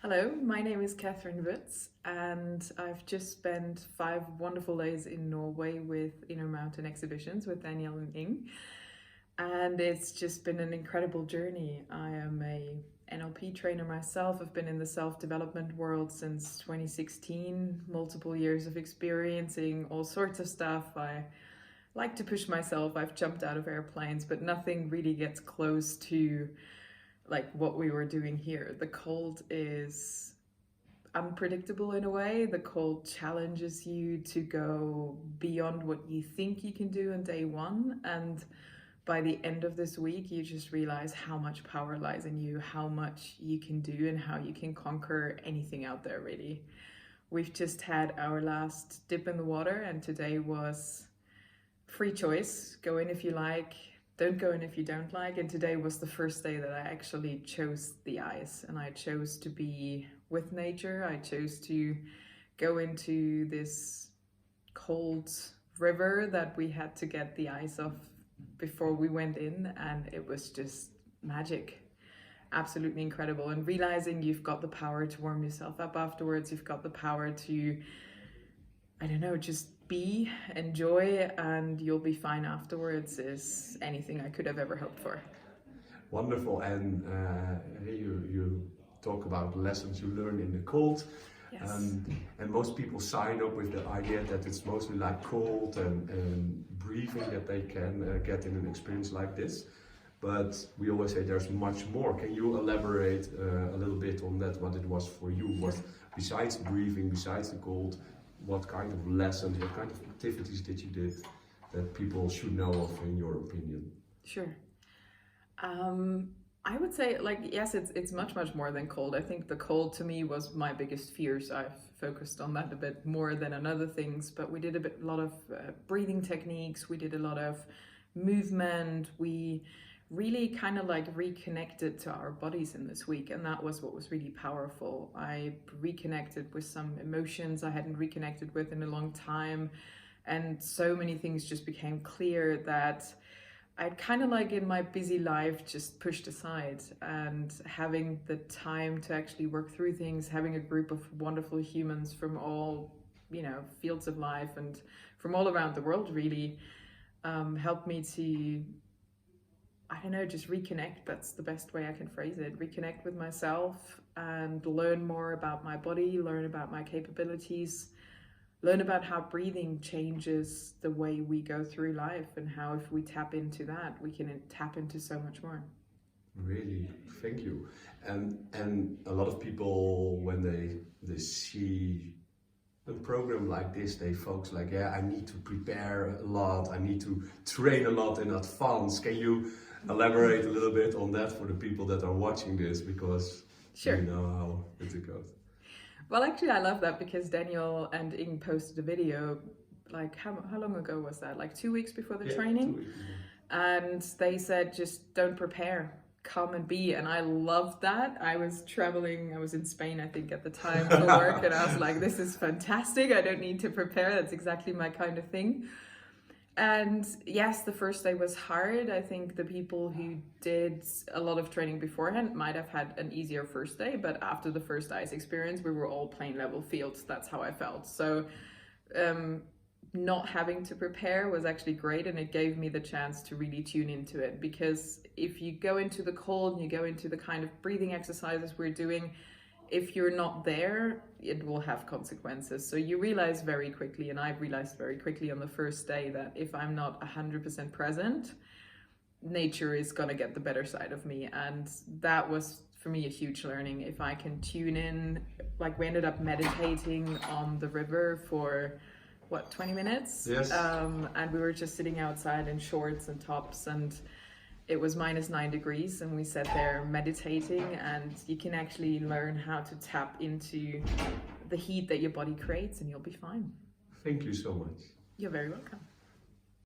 Hello, my name is Katherine Wurtz and I've just spent 5 wonderful days in Norway with Inner Mountain Exhibitions with Daniel and Ing, and it's just been an incredible journey. I am a NLP trainer myself. I've been in the self-development world since 2016, multiple years of experiencing all sorts of stuff. I like to push myself. I've jumped out of airplanes, but nothing really gets close to like what we were doing here. The cold is unpredictable in a way. The cold challenges you to go beyond what you think you can do on day one, and by the end of this week you just realize how much power lies in you, how much you can do, and how you can conquer anything out there really. We've just had our last dip in the water, and today was free choice. Go in if you like, don't go in if you don't like. And today was the first day that I actually chose the ice, and I chose to be with nature. I chose to go into this cold river that we had to get the ice off before we went in, and it was just magic. Absolutely incredible. And realizing you've got the power to warm yourself up afterwards, you've got the power to, I don't know, just be, enjoy, and you'll be fine afterwards is anything I could have ever hoped for. Wonderful. And you talk about lessons you learn in the cold. Yes. And most people sign up with the idea that it's mostly like cold and breathing that they can get in an experience like this. But we always say there's much more. Can you elaborate a little bit on that, what it was for you? What, besides breathing, besides the cold, what kind of lessons, what kind of activities did you do that people should know of, in your opinion? Sure. I would say, like, yes, it's much more than cold. I think the cold to me was my biggest fear, so I've focused on that a bit more than on other things. But we did a lot of breathing techniques, we did a lot of movement, we really kind of like reconnected to our bodies in this week, and that was what was really powerful. I reconnected with some emotions I hadn't reconnected with in a long time, and so many things just became clear that I'd kind of like in my busy life just pushed aside. And having the time to actually work through things, having a group of wonderful humans from all, you know, fields of life and from all around the world really helped me to, I don't know, just reconnect. That's the best way I can phrase it. Reconnect with myself and learn more about my body, learn about my capabilities, learn about how breathing changes the way we go through life, and how if we tap into that, we can tap into so much more. Really, thank you. And a lot of people, when they see a program like this, they focus like, yeah, I need to prepare a lot, I need to train a lot in advance. Can you elaborate a little bit on that for the people that are watching this, because Sure. you know how it goes. Well, actually, I love that because Daniel and Ing posted a video, like how long ago was that? Like 2 weeks before the training? 2 weeks. And they said, just don't prepare, come and be. And I loved that. I was traveling, I was in Spain, I think, at the time for work, and I was like, this is fantastic. I don't need to prepare. That's exactly my kind of thing. And yes, the first day was hard. I think the people who did a lot of training beforehand might have had an easier first day, but after the first ice experience, we were all plain level fields. That's how I felt. So not having to prepare was actually great, and it gave me the chance to really tune into it. Because if you go into the cold and you go into the kind of breathing exercises we're doing, if you're not there, it will have consequences. So you realize very quickly, and I realized very quickly on the first day, that if I'm not 100% present, nature is gonna get the better side of me. And that was for me a huge learning. If I can tune in, like we ended up meditating on the river for what, 20 minutes? Yes. And we were just sitting outside in shorts and tops, and it was -9 degrees, and we sat there meditating, and you can actually learn how to tap into the heat that your body creates, and you'll be fine. Thank you so much. You're very welcome.